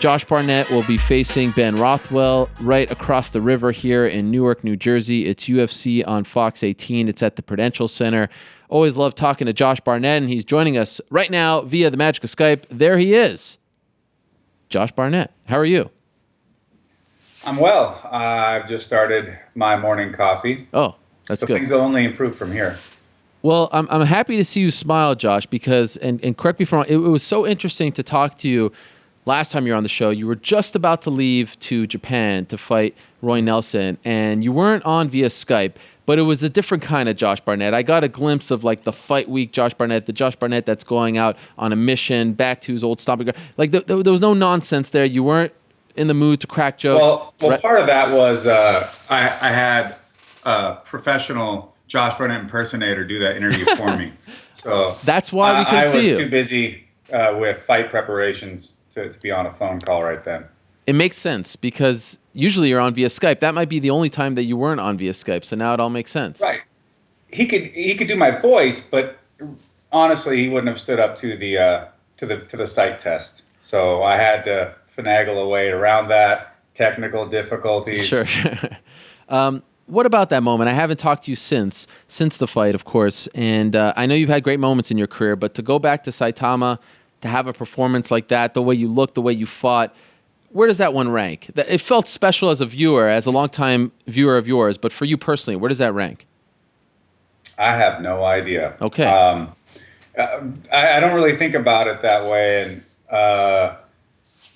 Josh Barnett will be facing Ben Rothwell right across the river here in Newark, New Jersey. It's UFC on Fox 18. It's at the Prudential Center. Always love talking to Josh Barnett, and he's joining us right now via the magic of Skype. There he is. Josh Barnett, how are you? I'm well. I've just started my morning coffee. Oh, that's good. So things will only improve from here. Well, I'm happy to see you smile, Josh, because, and correct me if I'm wrong, it was so interesting to talk to you last time you were on the show. You were just about to leave to Japan to fight Roy Nelson, and you weren't on via Skype, but it was a different kind of Josh Barnett. I got a glimpse of like the fight week Josh Barnett, the Josh Barnett that's going out on a mission back to his old stomping ground. Like there was no nonsense there. You weren't in the mood to crack jokes. Well, part of that was I had a professional Josh Barnett impersonator do that interview for me. So that's why we couldn't see you. I was too busy with fight preparations to be on a phone call right then. It makes sense because usually you're on via Skype. That might be the only time that you weren't on via Skype. So now it all makes sense. Right. He could do my voice, but honestly, he wouldn't have stood up to the sight test. So I had to finagle a way around that, technical difficulties. Sure. What about that moment? I haven't talked to you since the fight, of course, and I know you've had great moments in your career, but to go back to Saitama, to have a performance like that, the way you looked, the way you fought, where does that one rank? It felt special as a viewer, as a longtime viewer of yours, but for you personally, where does that rank? I have no idea. Okay. I don't really think about it that way, and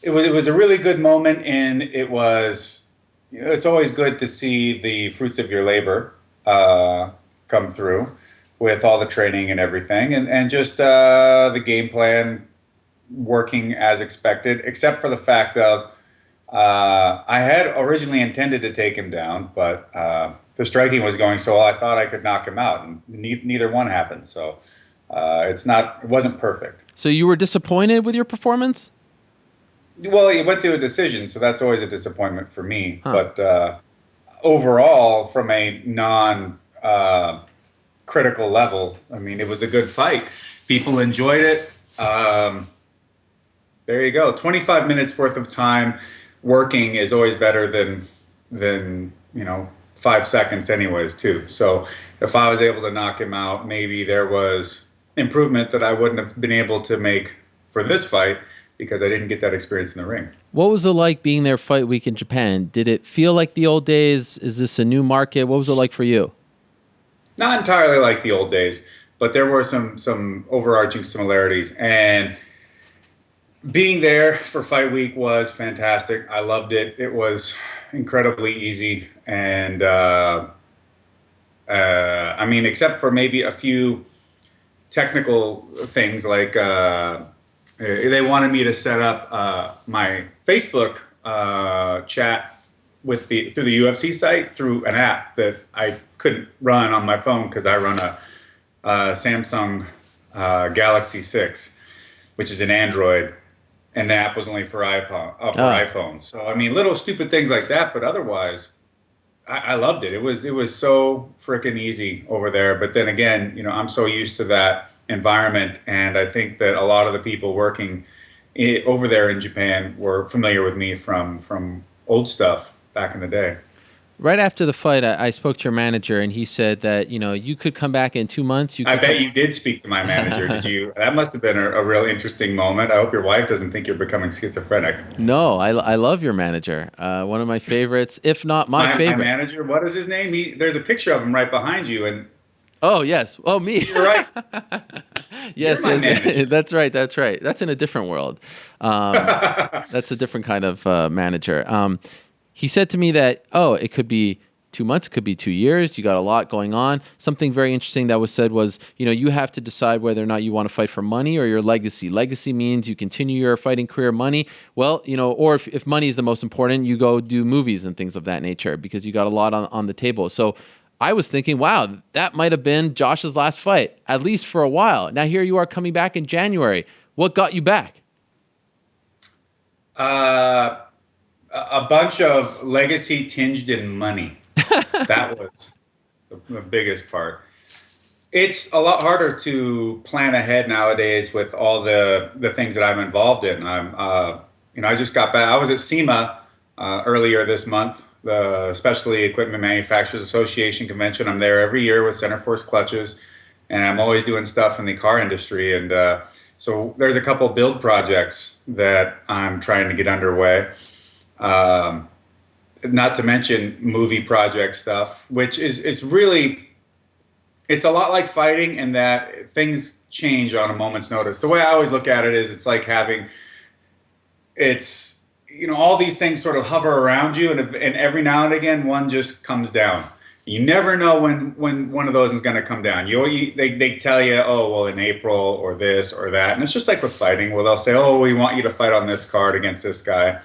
it was a really good moment, and it was. You know, it's always good to see the fruits of your labor come through with all the training and everything, and just the game plan working as expected, except for the fact of I had originally intended to take him down, but the striking was going so well, I thought I could knock him out, and neither one happened. So it wasn't perfect. So you were disappointed with your performance? Well, he went to a decision, so that's always a disappointment for me. Huh. But overall, from a non-critical level, I mean, it was a good fight. People enjoyed it. There you go. 25 minutes worth of time working is always better than 5 seconds anyways, too. So if I was able to knock him out, maybe there was improvement that I wouldn't have been able to make for this fight, because I didn't get that experience in the ring. What was it like being there fight week in Japan? Did it feel like the old days? Is this a new market? What was it like for you? Not entirely like the old days, but there were some overarching similarities. And being there for fight week was fantastic. I loved it. It was incredibly easy. And I mean, except for maybe a few technical things like they wanted me to set up my Facebook chat through the UFC site through an app that I couldn't run on my phone because I run a Samsung Galaxy 6, which is an Android, and the app was only for iPhones. So I mean, little stupid things like that, but otherwise, I loved it. It was so freaking easy over there. But then again, I'm so used to that environment, and I think that a lot of the people working over there in Japan were familiar with me from old stuff back in the day. Right after the fight, I spoke to your manager, and he said that you could come back in 2 months. I bet you did speak to my manager. Did you? That must have been a real interesting moment. I hope your wife doesn't think you're becoming schizophrenic. No, I love your manager. One of my favorites, if not my favorite. My manager. What is his name? There's a picture of him right behind you, and. Oh, yes. Oh, me. You're right. Yes, that's right. That's in a different world. That's a different kind of manager. He said to me that, it could be 2 months, it could be 2 years. You got a lot going on. Something very interesting that was said was, you have to decide whether or not you want to fight for money or your legacy. Legacy means you continue your fighting career. Money, well, or if money is the most important, you go do movies and things of that nature because you got a lot on the table. So I was thinking, wow, that might have been Josh's last fight, at least for a while. Now here you are coming back in January. What got you back? A bunch of legacy tinged in money. That was the biggest part. It's a lot harder to plan ahead nowadays with all the things that I'm involved in. I'm I just got back. I was at SEMA earlier this month, the Specialty Equipment Manufacturers Association convention. I'm there every year with Center Force Clutches, and I'm always doing stuff in the car industry. And so there's a couple build projects that I'm trying to get underway. Not to mention movie project stuff, which it's a lot like fighting in that things change on a moment's notice. The way I always look at it is it's like all these things sort of hover around you, and every now and again one just comes down. You never know when one of those is going to come down. They tell you, oh, well, in April or this or that. And it's just like with fighting, where they'll say, oh, we want you to fight on this card against this guy.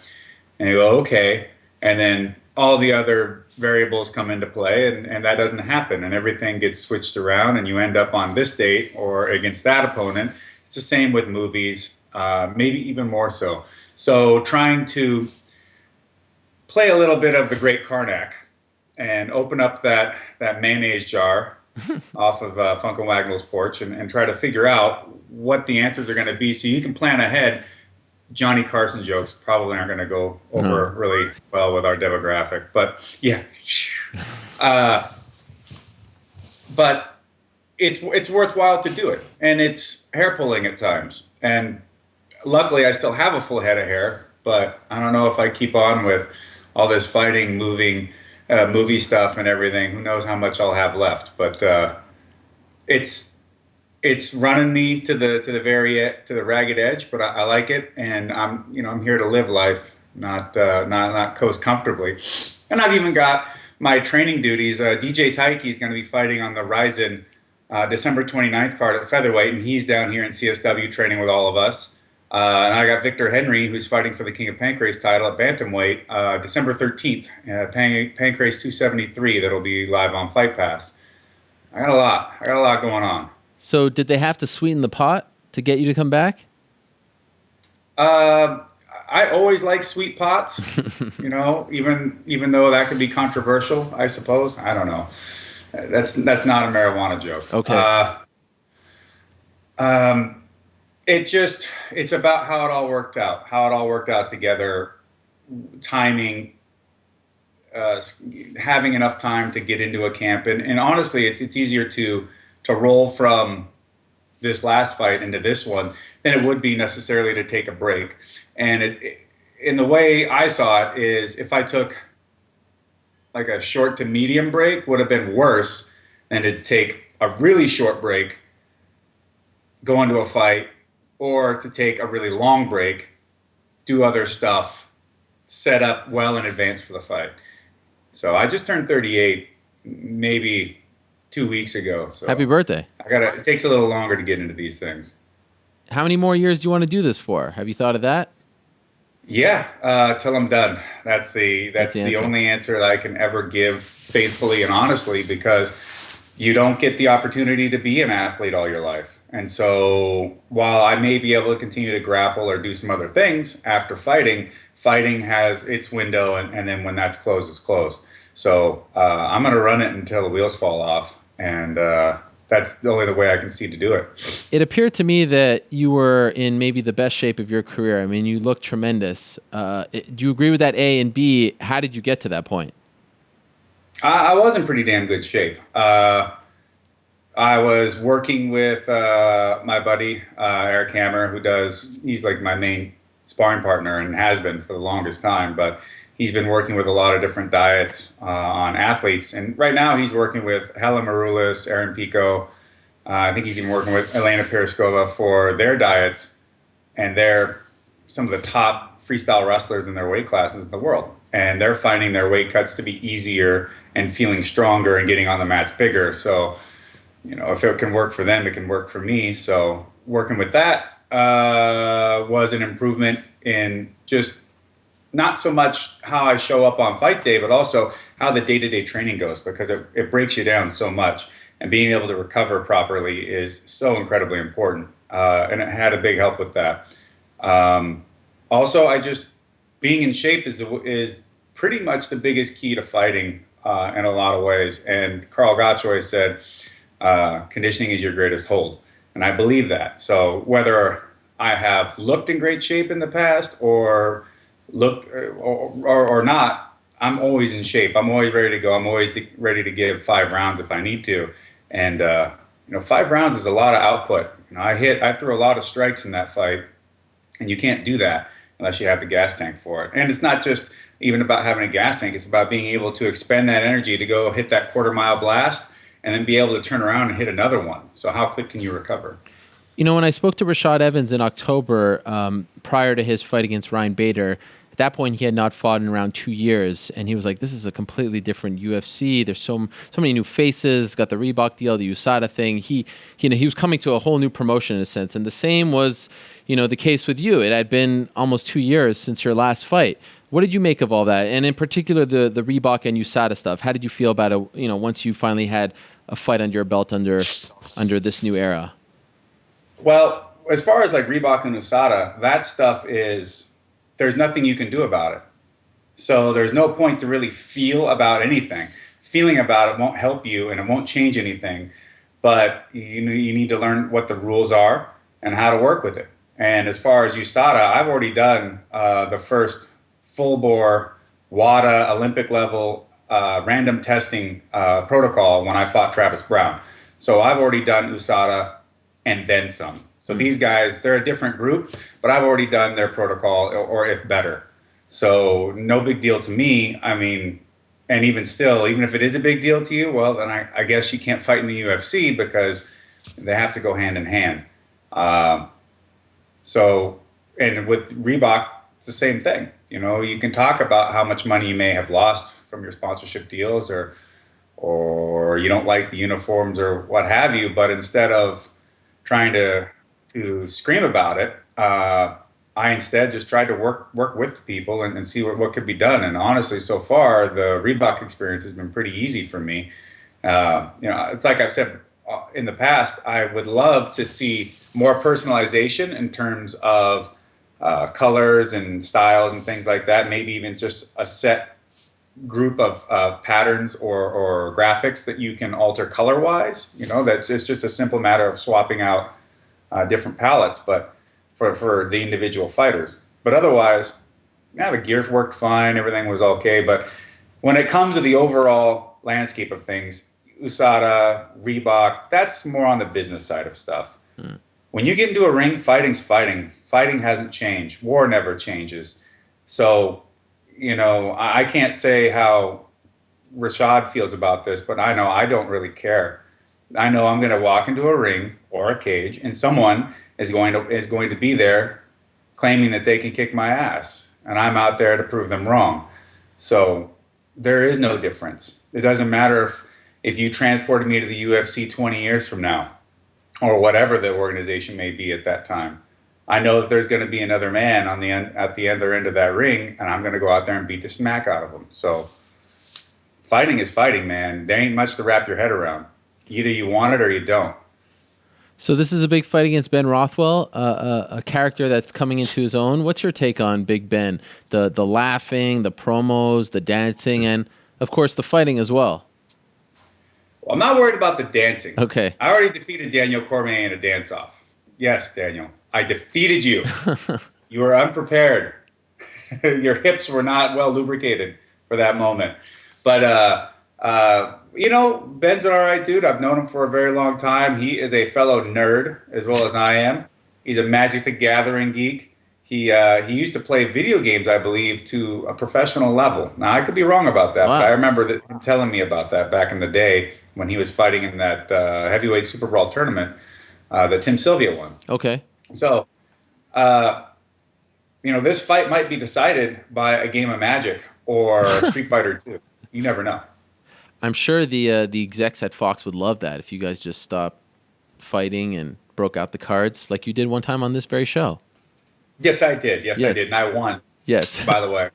And you go, okay. And then all the other variables come into play, and that doesn't happen. And everything gets switched around, and you end up on this date or against that opponent. It's the same with movies, maybe even more so. So trying to play a little bit of the Great Karnak and open up that mayonnaise jar off of Funk and Wagnall's porch and try to figure out what the answers are going to be so you can plan ahead. Johnny Carson jokes probably aren't going to go over really well with our demographic, but yeah. But it's worthwhile to do it, and it's hair pulling at times. And luckily, I still have a full head of hair, but I don't know if I keep on with all this fighting, movie stuff and everything. Who knows how much I'll have left? But it's running me to the ragged edge, but I like it, and I'm here to live life, not coast comfortably. And I've even got my training duties. DJ Taiki is going to be fighting on the Ryzen December 29th card at featherweight, and he's down here in CSW training with all of us. And I got Victor Henry, who's fighting for the King of Pancrase title at bantamweight, December 13th, Pancrase 273. That'll be live on Fight Pass. I got a lot going on. So did they have to sweeten the pot to get you to come back? I always like sweet pots, even though that could be controversial, I suppose. I don't know. That's not a marijuana joke. Okay. It's about how it all worked out together, timing, having enough time to get into a camp. And honestly, it's easier to roll from this last fight into this one than it would be necessarily to take a break. And in the way I saw it is, if I took like a short to medium break, would have been worse than to take a really short break, go into a fight, or to take a really long break, do other stuff, set up well in advance for the fight. So I just turned 38 maybe 2 weeks ago. So happy birthday. It takes a little longer to get into these things. How many more years do you want to do this for? Have you thought of that? Yeah, till I'm done. That's the only answer that I can ever give faithfully and honestly, because you don't get the opportunity to be an athlete all your life. And so while I may be able to continue to grapple or do some other things after fighting has its window, and then when that's closed, it's closed. So I'm going to run it until the wheels fall off, and that's the only way I can see to do it. It appeared to me that you were in maybe the best shape of your career. I mean, you look tremendous. Do you agree with that, A? And B, how did you get to that point? I was in pretty damn good shape. I was working with my buddy, Eric Hammer, he's like my main sparring partner and has been for the longest time, but he's been working with a lot of different diets on athletes. And right now he's working with Helen Maroulis, Aaron Pico. I think he's even working with Elena Piriskova for their diets. And they're some of the top freestyle wrestlers in their weight classes in the world. And they're finding their weight cuts to be easier and feeling stronger and getting on the mats bigger. So, if it can work for them, it can work for me. So working with that was an improvement in just not so much how I show up on fight day, but also how the day-to-day training goes, because it breaks you down so much. And being able to recover properly is so incredibly important. And it had a big help with that. Also, being in shape is pretty much the biggest key to fighting in a lot of ways. And Carl Gottschalk said, conditioning is your greatest hold. And I believe that. So whether I have looked in great shape in the past or or not, I'm always in shape. I'm always ready to go. I'm always ready to give 5 rounds if I need to. And, 5 rounds is a lot of output. I threw a lot of strikes in that fight, and you can't do that unless you have the gas tank for it. And it's not just even about having a gas tank. It's about being able to expend that energy to go hit that quarter-mile blast and then be able to turn around and hit another one. So how quick can you recover? When I spoke to Rashad Evans in October, prior to his fight against Ryan Bader, at that point he had not fought in around 2 years, and he was like, "This is a completely different UFC. There's so many new faces. Got the Reebok deal, the USADA thing. He was coming to a whole new promotion in a sense, and the same was, the case with you. It had been almost 2 years since your last fight. What did you make of all that, and in particular the Reebok and USADA stuff? How did you feel about it? Once you finally had a fight under your belt under this new era." Well, as far as like Reebok and USADA, that stuff there's nothing you can do about it. So there's no point to really feel about anything. Feeling about it won't help you and it won't change anything. But you need to learn what the rules are and how to work with it. And as far as USADA, I've already done the first full bore WADA Olympic level random testing protocol when I fought Travis Brown. So I've already done USADA and then some. So these guys, they're a different group, but I've already done their protocol, or if better. So no big deal to me. I mean, and even still, even if it is a big deal to you, well, then I guess you can't fight in the UFC because they have to go hand in hand. And with Reebok, it's the same thing. You can talk about how much money you may have lost from your sponsorship deals, or you don't like the uniforms or what have you, but instead of trying to scream about it, I instead just tried to work with people and see what could be done. And honestly, so far, the Reebok experience has been pretty easy for me. It's like I've said in the past, I would love to see more personalization in terms of colors and styles and things like that. Maybe even just a set group of patterns or graphics that you can alter color-wise. That's it's just a simple matter of swapping out different palettes, but for the individual fighters. But otherwise, the gear worked fine, everything was okay. But when it comes to the overall landscape of things, USADA, Reebok, that's more on the business side of stuff. When you get into a ring, fighting's fighting. Fighting hasn't changed. War never changes. So, I can't say how Rashad feels about this, but I know I don't really care. I know I'm going to walk into a ring or a cage, and someone is going to be there claiming that they can kick my ass, and I'm out there to prove them wrong. So there is no difference. It doesn't matter if you transported me to the UFC 20 years from now, or whatever the organization may be at that time. I know that there's going to be another man at the other end of that ring, and I'm going to go out there and beat the smack out of him. So fighting is fighting, man. There ain't much to wrap your head around. Either you want it or you don't. So this is a big fight against Ben Rothwell, a character that's coming into his own. What's your take on Big Ben? The laughing, the promos, the dancing, and, of course, the fighting as well. Well, I'm not worried about the dancing. Okay. I already defeated Daniel Cormier in a dance-off. Yes, Daniel. I defeated you. You were unprepared. Your hips were not well lubricated for that moment. But, Ben's an all right dude. I've known him for a very long time. He is a fellow nerd as well as I am. He's a Magic the Gathering geek. He used to play video games, I believe, to a professional level. Now, I could be wrong about that, but I remember him telling me about that back in the day when he was fighting in that heavyweight Super Brawl tournament that Tim Sylvia won. Okay. So, this fight might be decided by a game of Magic or Street Fighter 2. You never know. I'm sure the execs at Fox would love that if you guys just stopped fighting and broke out the cards like you did one time on this very show. Yes, I did. Yes, I did. And I won. Yes. By the way.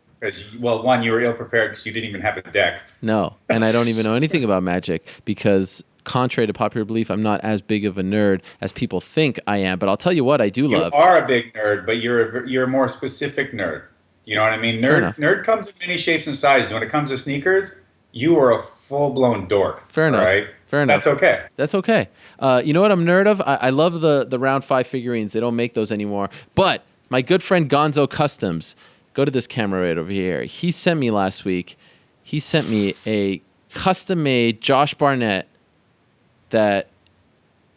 One, you were ill-prepared because you didn't even have a deck. No, and I don't even know anything about Magic because, contrary to popular belief, I'm not as big of a nerd as people think I am. But I'll tell you what I do love. You are a big nerd, but you're a more specific nerd. You know what I mean? Nerd comes in many shapes and sizes. When it comes to sneakers, you are a full-blown dork. Fair enough. Right? Fair enough. That's okay. That's okay. You know what I'm nerd of? I love the round 5 figurines. They don't make those anymore. But my good friend Gonzo Customs, go to this camera right over here. He sent me last week. He sent me a custom-made Josh Barnett. That,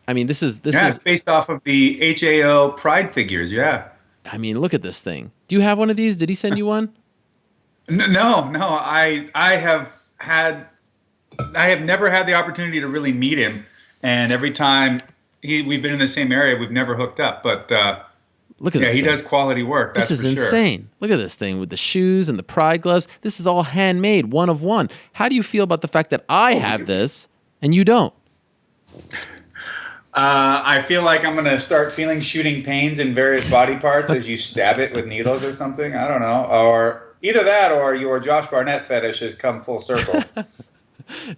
I mean, this is It's based off of the HAO Pride figures. Yeah. I mean, look at this thing. Do you have one of these? Did he send you one? No. I have never had the opportunity to really meet him, and every time we've been in the same area, we've never hooked up. But look at this. He does quality work. That's this is for sure. insane. Look at this thing with the shoes and the Pride gloves. This is all handmade, one of one. How do you feel about the fact that I have this and you don't? I feel like I'm going to start feeling shooting pains in various body parts as you stab it with needles or something. I don't know. Or either that or your Josh Barnett fetish has come full circle.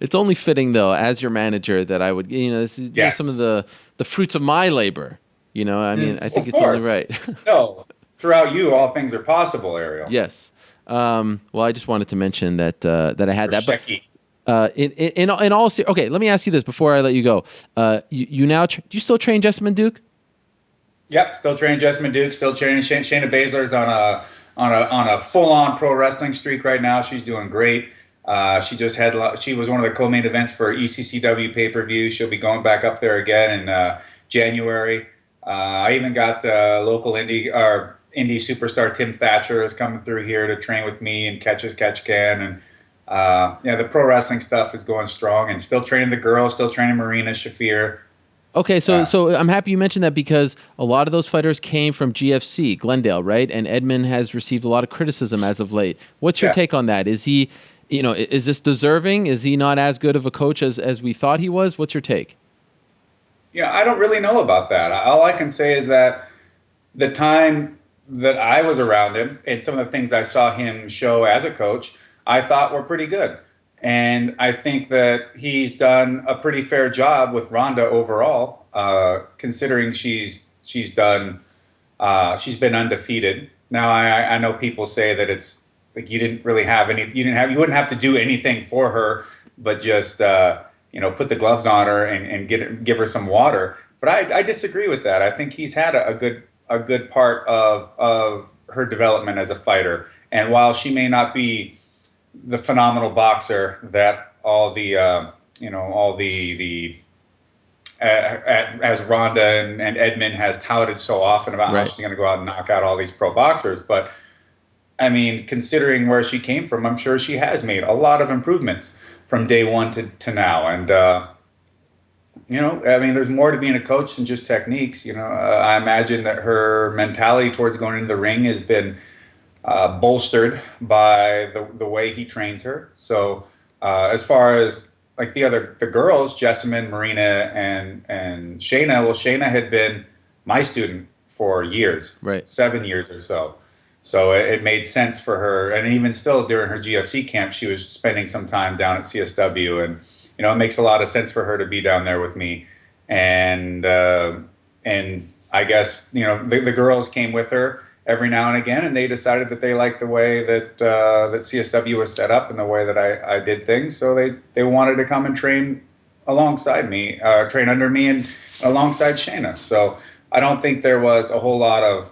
It's only fitting, though, as your manager, that I would, this is some of the fruits of my labor. I mean, I think it's only right. No, throughout you, all things are possible, Ariel. Yes. Well, I just wanted to mention that I had that. Shecky. In all okay, let me ask you this before I let you go. You now do you still train Jessamine Duke? Yep, still training Jessamine Duke. Still training Shayna Baszler's on a full on pro wrestling streak right now. She's doing great. She was one of the co-main events for ECCW pay-per-view. She'll be going back up there again in January. I even got local indie superstar Tim Thatcher is coming through here to train with me and catch can. And the pro wrestling stuff is going strong, and still training the girls, still training Marina Shafir. Okay, so I'm happy you mentioned that, because a lot of those fighters came from GFC, Glendale, right? And Edmond has received a lot of criticism as of late. What's your take on that? Is he, is this deserving? Is he not as good of a coach as we thought he was? What's your take? Yeah, I don't really know about that. All I can say is that the time that I was around him and some of the things I saw him show as a coach, I thought were pretty good. And I think that he's done a pretty fair job with Ronda overall, considering she's been undefeated. Now I know people say that it's like you wouldn't have to do anything for her, but just put the gloves on her and give her some water. But I disagree with that. I think he's had a good part of her development as a fighter. And while she may not be the phenomenal boxer that as Ronda and Edmond has touted so often about how she's going to go out and knock out all these pro boxers, but I mean, considering where she came from, I'm sure she has made a lot of improvements from day one to now. And I mean, there's more to being a coach than just techniques. I imagine that her mentality towards going into the ring has been bolstered by the way he trains her. So as far as like the girls, Jessamine, Marina, and Shayna, well, Shayna had been my student for years, 7 years or so. So it made sense for her. And even still during her GFC camp, she was spending some time down at CSW. And, it makes a lot of sense for her to be down there with me. And I guess, the girls came with her every now and again, and they decided that they liked the way that CSW was set up and the way that I did things. So they wanted to come and train alongside me, train under me and alongside Shayna. So I don't think there was a whole lot of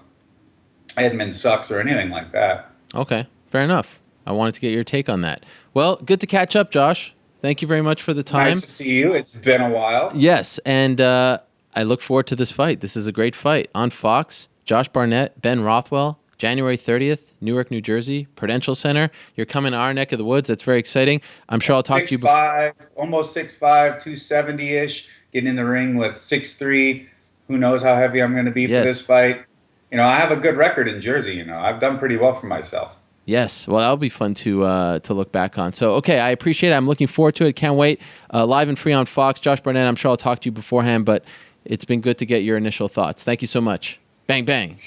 Edmond sucks or anything like that. Okay, fair enough. I wanted to get your take on that. Well, good to catch up, Josh. Thank you very much for the time. Nice to see you. It's been a while. Yes, and I look forward to this fight. This is a great fight. On Fox, Josh Barnett, Ben Rothwell, January 30th, Newark, New Jersey, Prudential Center. You're coming to our neck of the woods. That's very exciting. I'm sure I'll talk to you. 6'5", almost 6'5", 270-ish, getting in the ring with 6'3". Who knows how heavy I'm going to be for this fight. I have a good record in Jersey. I've done pretty well for myself. Yes. Well, that'll be fun to look back on. So, okay, I appreciate it. I'm looking forward to it. Can't wait. Live and free on Fox. Josh Barnett, I'm sure I'll talk to you beforehand, but it's been good to get your initial thoughts. Thank you so much. Bang, bang.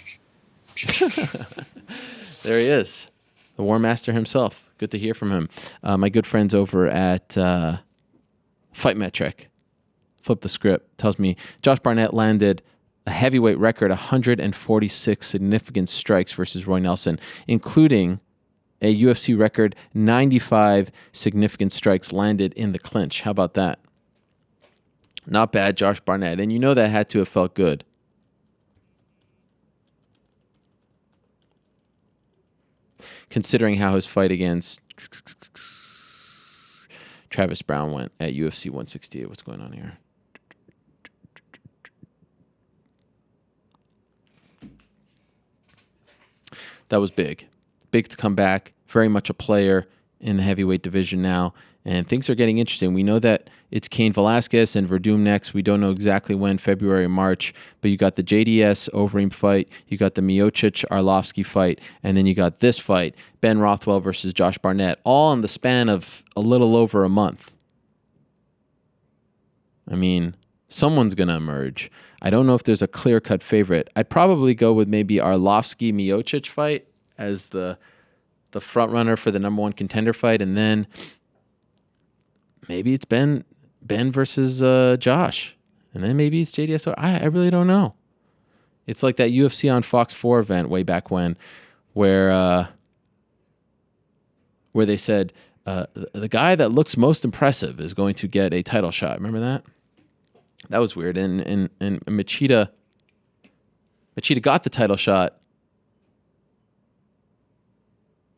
There he is, the War Master himself. Good to hear from him. My good friends over at Fight Metric, Flip the Script, tells me Josh Barnett landed a heavyweight record, 146 significant strikes versus Roy Nelson, including a UFC record 95 significant strikes landed in the clinch. How about that? Not bad, Josh Barnett. And you know that had to have felt good. Considering how his fight against Travis Brown went at UFC 168. What's going on here? That was big. Big to come back. Very much a player in the heavyweight division now. And things are getting interesting. We know that it's Cain Velasquez and Verdum next. We don't know exactly when, February or March. But you got the JDS Overeem fight. You got the Miocic-Arlovsky fight. And then you got this fight, Ben Rothwell versus Josh Barnett, all in the span of a little over a month. I mean, someone's going to emerge. I don't know if there's a clear-cut favorite. I'd probably go with maybe Arlovsky-Miocic fight as the front runner for the number one contender fight. And then maybe it's Ben versus Josh. And then maybe it's JDS. I really don't know. It's like that UFC on Fox 4 event way back when where they said the guy that looks most impressive is going to get a title shot. Remember that? That was weird. And Machida got the title shot,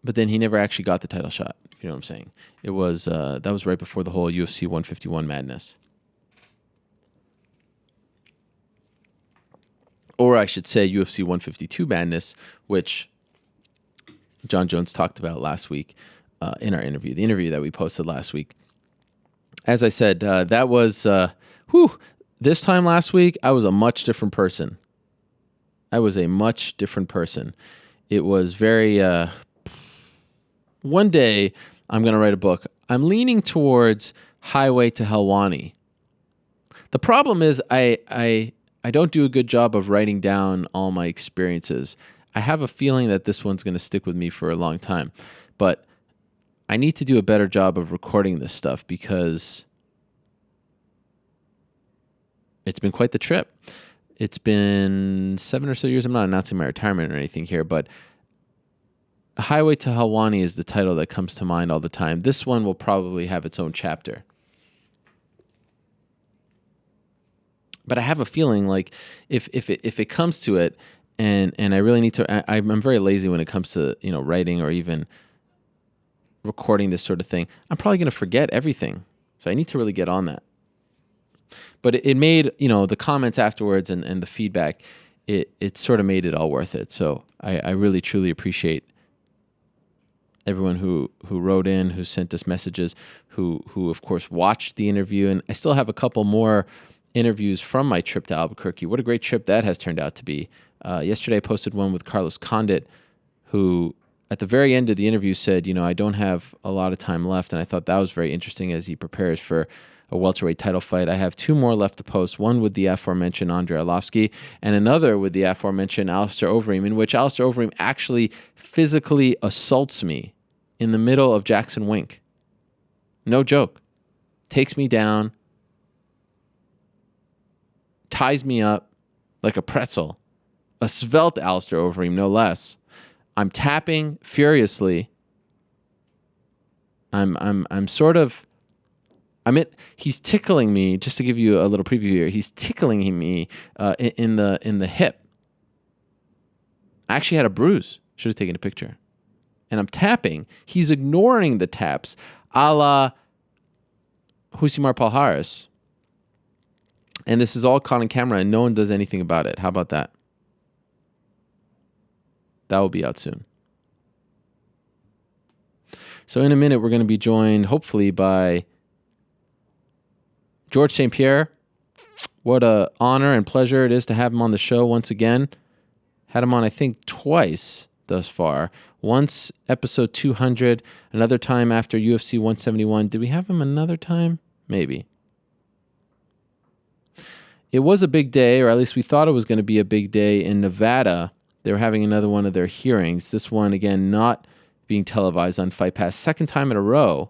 but then he never actually got the title shot. If you know what I'm saying. It was that was right before the whole UFC 151 madness. Or I should say UFC 152 madness, which John Jones talked about last week in our interview, the interview that we posted last week. As I said, that was, this time last week, I was a much different person. It was very, one day I'm going to write a book. I'm leaning towards Highway to Helwani. The problem is I don't do a good job of writing down all my experiences. I have a feeling that this one's going to stick with me for a long time, but I need to do a better job of recording this stuff because it's been quite the trip. It's been 7 or so years. I'm not announcing my retirement or anything here, but Highway to Helwani is the title that comes to mind all the time. This one will probably have its own chapter. But I have a feeling like if it comes to it, and I really need to, I'm very lazy when it comes to writing or even recording this sort of thing. I'm probably going to forget everything, so I need to really get on that. But it made the comments afterwards and the feedback, it sort of made it all worth it. So I really truly appreciate everyone who wrote in, who sent us messages, who of course watched the interview, and I still have a couple more interviews from my trip to Albuquerque. What a great trip that has turned out to be. Yesterday I posted one with Carlos Condit, who at the very end of the interview said, I don't have a lot of time left, and I thought that was very interesting as he prepares for a welterweight title fight. I have 2 more left to post, one with the aforementioned Andrei Arlovsky and another with the aforementioned Alistair Overeem, in which Alistair Overeem actually physically assaults me in the middle of Jackson Wink. No joke. Takes me down, ties me up like a pretzel. A svelte Alistair Overeem, no less. I'm tapping furiously. He's tickling me, just to give you a little preview here. He's tickling me in the hip. I actually had a bruise. Should have taken a picture. And I'm tapping. He's ignoring the taps, a la Husimar Palhares. And this is all caught on camera, and no one does anything about it. How about that? That will be out soon. So in a minute, we're going to be joined, hopefully, by George St. Pierre. What an honor and pleasure it is to have him on the show once again. Had him on, I think, twice thus far. Once, episode 200. Another time after UFC 171. Did we have him another time? Maybe. It was a big day, or at least we thought it was going to be a big day in Nevada. They were having another one of their hearings. This one, again, not being televised on Fight Pass. Second time in a row.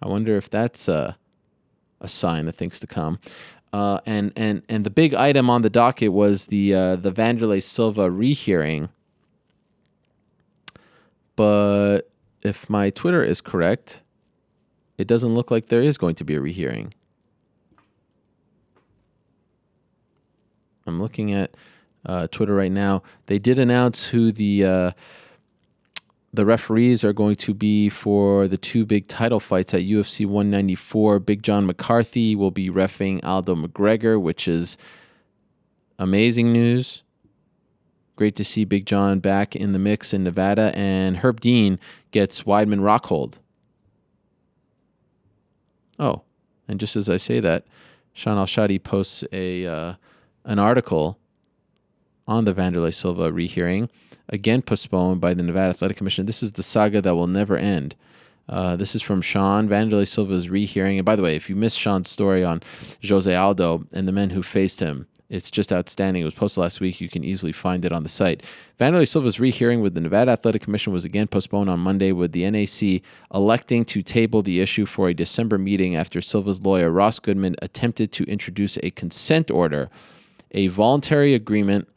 I wonder if that's a sign of things to come. And the big item on the docket was the Vanderlei Silva rehearing. But if my Twitter is correct, it doesn't look like there is going to be a rehearing. I'm looking at Twitter right now. They did announce who the referees are going to be for the two big title fights at UFC 194. Big John McCarthy will be reffing Aldo McGregor, which is amazing news. Great to see Big John back in the mix in Nevada. And Herb Dean gets Weidman Rockhold. Oh, and just as I say that, Sean Al-Shadi posts an article on the Vanderlei Silva rehearing, again postponed by the Nevada Athletic Commission. This is the saga that will never end. This is from Sean. Vanderlei Silva's rehearing. And by the way, if you missed Sean's story on Jose Aldo and the men who faced him, it's just outstanding. It was posted last week. You can easily find it on the site. Vanderlei Silva's rehearing with the Nevada Athletic Commission was again postponed on Monday, with the NAC electing to table the issue for a December meeting after Silva's lawyer, Ross Goodman, attempted to introduce a consent order, a voluntary agreement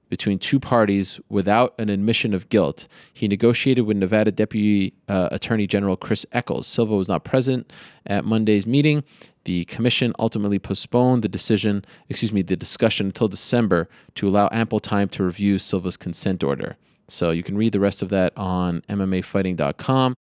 between two parties without an admission of guilt. He negotiated with Nevada Deputy Attorney General Chris Eccles. Silva was not present at Monday's meeting. The commission ultimately postponed the discussion until December to allow ample time to review Silva's consent order. So you can read the rest of that on MMAfighting.com.